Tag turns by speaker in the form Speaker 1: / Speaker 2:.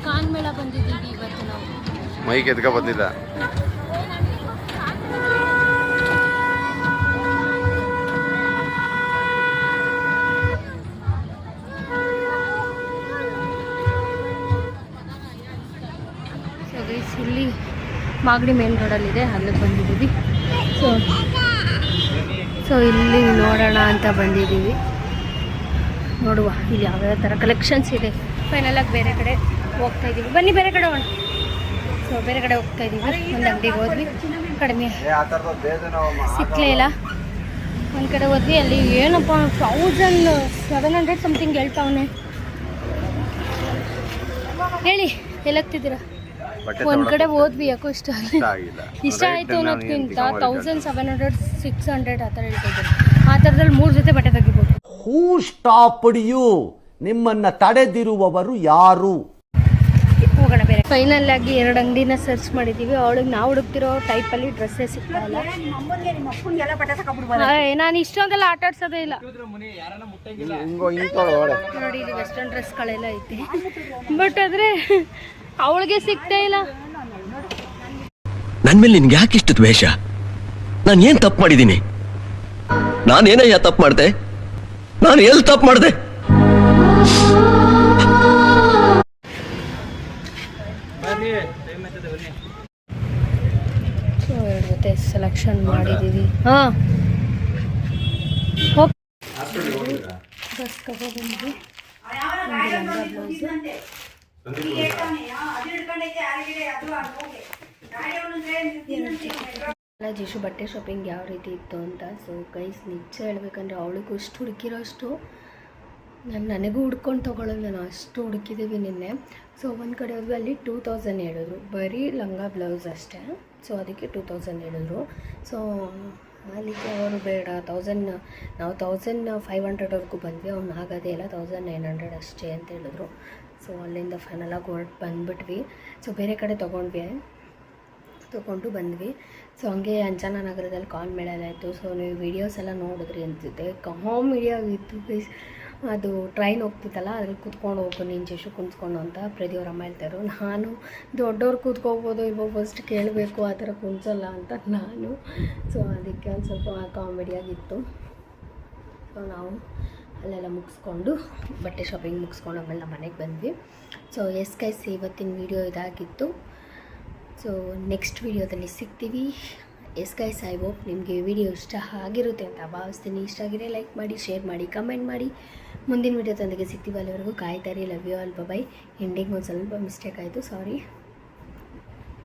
Speaker 1: ಕಾನ್ ಮೇಳ ಬಂದಿದ್ದೀವಿ ಇವತ್ತು ನಾವು.
Speaker 2: ಮೈಕ್ ಎದ್ಕ ಬಂದಿಲ್ಲ.
Speaker 1: ಇಲ್ಲಿ ಮಾಗಡಿ ಮೇನ್ ರೋಡಲ್ಲಿದೆ, ಅಲ್ಲಿಗೆ ಬಂದಿದ್ದೀವಿ. ಸೊ ಇಲ್ಲಿ ನೋಡೋಣ ಅಂತ ಬಂದಿದ್ದೀವಿ. ನೋಡುವ ಇಲ್ಲಿ ಯಾವ್ಯಾವ ಥರ ಕಲೆಕ್ಷನ್ಸ್ ಇದೆ. ಫೈನಲಾಗಿ ಬೇರೆ ಕಡೆ ಹೋಗ್ತಾ ಇದ್ದೀವಿ. ಬನ್ನಿ ಬೇರೆ ಕಡೆ ಹೋಗೋಣ. ಸೊ ಬೇರೆ ಕಡೆ ಹೋಗ್ತಾ ಇದ್ದೀವಿ. ಒಂದು ಅಂಗಡಿಗೆ ಹೋದ್ವಿ, ಕಡಿಮೆ ಸಿಕ್ಕಲೇ ಇಲ್ಲ. ಒಂದು ಕಡೆ ಹೋದ್ವಿ, ಅಲ್ಲಿ ಏನಪ್ಪ 1700 ಸಮಥಿಂಗ್ ಹೇಳ್ತಾವನೆ. ಹೇಳಿ ಎಲ್ಲೋಗ್ತಿದ್ದೀರಾ? ಒಂದು ಕಡೆ ಹೋದ್ವಿ, ಯಾಕೋ ಇಷ್ಟ ಆಯಿತು ಅನ್ನೋದಕ್ಕಿಂತ 1700 600 ಆ ಥರ ಹೇಳ್ತಿದ್ದಾರೆ. ಆ ಥರದಲ್ಲಿ 3 ಜೊತೆ ಬಟ್ಟೆ ತೆಗಿಬೋದು.
Speaker 3: ಹೂ ಸ್ಟಾಪ್ಡ್ ಯು? ನಿಮ್ಮನ್ನ ತಡೆದಿರುವವರು ಯಾರು?
Speaker 1: ಹೋಗೋಣ ಬೇರೆ. ಫೈನಲ್ ಆಗಿ 2 ಅಂಗಡಿನ ಸರ್ಚ್ ಮಾಡಿದ್ದೀವಿ. ಅವಳಿಗೆ ನಾವು ಹುಡುಕ್ತಿರೋ ಟೈಪಲ್ಲಿ ಡ್ರೆಸ್ಸೇ ಸಿಗ್ತಾ ಇಲ್ಲ. ನಾನು ಇಷ್ಟೊಂದೆಲ್ಲ ಆಟ ಆಡ್ಸೋದೇ ಇಲ್ಲ ನೋಡಿ. ಇದು ವೆಸ್ಟರ್ನ್ ಡ್ರೆಸ್ಗಳೆಲ್ಲ ಐತಿ, ಬಟ್ ಆದರೆ ಅವಳಿಗೆ ಸಿಗ್ತಾ ಇಲ್ಲ.
Speaker 4: ನನ್ನ ಮೇಲೆ ನಿನ್ಗೆ ಯಾಕೆ ಇಷ್ಟು ದ್ವೇಷ? ನಾನು ಏನು ತಪ್ಪು ಮಾಡಿದ್ದೀನಿ? ನಾನೇನಯ್ಯ ತಪ್ಪು ಮಾಡಿದೆ? ನಾನು ಎಲ್ಲಿ ತಪ್ಪು ಮಾಡಿದೆ?
Speaker 1: ಜೊತೆ ಸೆಲೆಕ್ಷನ್ ಮಾಡಿದ್ದೀವಿ. ಬಸ್ ಬಂದ್ವಿ. ಜೀಶು ಬಟ್ಟೆ ಶಾಪಿಂಗ್ ಯಾವ ರೀತಿ ಇತ್ತು ಅಂತ. ಸೊ ಗೈಸ್ ನಿಜ ಹೇಳ್ಬೇಕಂದ್ರೆ ಅವಳಿಗೂ ಅಷ್ಟು ಹುಡುಕಿರೋಷ್ಟು ನನಗೂ ಹುಡ್ಕೊಂಡು ತೊಗೊಳ್ಳೋದು. ನಾನು ಅಷ್ಟು ಹುಡುಕಿದ್ದೀವಿ ನಿನ್ನೆ. ಸೊ ಒಂದು ಕಡೆ ಹೋದ್ವಿ, ಅಲ್ಲಿ 2000 ಹೇಳಿದ್ರು, ಬರೀ ಲಂಗ ಬ್ಲೌಸ್ ಅಷ್ಟೇ. ಸೊ ಅದಕ್ಕೆ 2000 ಹೇಳಿದ್ರು. ಸೊ ಅಲ್ಲಿಗೆ ಅವರು ಬೇಡ 1000, ನಾವು 1500ವರೆಗೂ ಬಂದ್ವಿ. ಅವ್ನು ಆಗೋದೇ ಇಲ್ಲ, 1900 ಅಷ್ಟೇ ಅಂತ ಹೇಳಿದ್ರು. ಸೊ ಅಲ್ಲಿಂದ ಫೈನಲಾಗಿ ಹೊರಟು ಬಂದುಬಿಟ್ವಿ. ಸೊ ಬೇರೆ ಕಡೆ ತೊಗೊಂಡು ಬಂದ್ವಿ. ಸೊ ಹಂಗೆ ಅಂಜನಾ ನಗರದಲ್ಲಿ ಕಾಲ್ ಮೇಳಲ್ಲಾಯಿತು. ಸೊ ನೀವು ವೀಡಿಯೋಸ್ ಎಲ್ಲ ನೋಡಿದ್ರಿ ಅನಿಸುತ್ತೆ. ಕಾಮಿಡಿಯೋ ಇತ್ತು ಗೈಸ್. ಅದು ಟ್ರೈನ್ ಹೋಗ್ತಿತ್ತಲ್ಲ, ಅದ್ರಲ್ಲಿ ಕೂತ್ಕೊಂಡು ಹೋಗು ನೀನು ಜೇಶು ಕುಂತ್ಕೊಂಡು ಅಂತ ಪ್ರತಿಯವ್ರ ಅಮ್ಮ ಹೇಳ್ತಾಯಿದ್ರು. ನಾನು ದೊಡ್ಡವ್ರು ಕೂತ್ಕೋಬೋದು ಇವಾಗ ಫಸ್ಟ್ ಕೇಳಬೇಕು, ಆ ಥರ ಕುಂಚಲ್ಲ ಅಂತ ನಾನು. ಸೊ ಅದಕ್ಕೆ ಒಂದು ಸ್ವಲ್ಪ ಕಾಮಿಡಿಯಾಗಿತ್ತು. ಸೊ ನಾವು ಅಲ್ಲೆಲ್ಲ ಮುಗಿಸ್ಕೊಂಡು ಬಟ್ಟೆ ಶಾಪಿಂಗ್ ಮುಗಿಸ್ಕೊಂಡು ಆಮೇಲೆ ನಮ್ಮ ಮನೆಗೆ ಬಂದ್ವಿ. ಸೊ ಎಸ್ ಗೈಸ್, ಇವತ್ತಿನ ವೀಡಿಯೋ ಇದಾಗಿತ್ತು. ಸೊ ನೆಕ್ಸ್ಟ್ ವೀಡಿಯೋದಲ್ಲಿ ಸಿಗ್ತೀವಿ. ಎಸ್ ಗೈಸ್, ಐ ಹೋಪ್ ನಿಮಗೆ ವಿಡಿಯೋ ಇಷ್ಟ ಆಗಿರುತ್ತೆ ಅಂತ ಭಾವಿಸ್ತೀನಿ. ಇಷ್ಟ ಆಗಿದ್ರೆ ಲೈಕ್ ಮಾಡಿ, ಶೇರ್ ಮಾಡಿ, ಕಮೆಂಟ್ ಮಾಡಿ. ಮುಂದಿನ ವೀಡಿಯೋದೊಂದಿಗೆ ಸಿಗ್ತೀವಿ. ಅಲ್ಲಿವರೆಗೂ ಕಾಯ್ತಾರಿ. Love you all. Bye. Ending ಒಂದು ಸ್ವಲ್ಪ ಮಿಸ್ಟೇಕ್ ಆಯಿತು, ಸಾರಿ.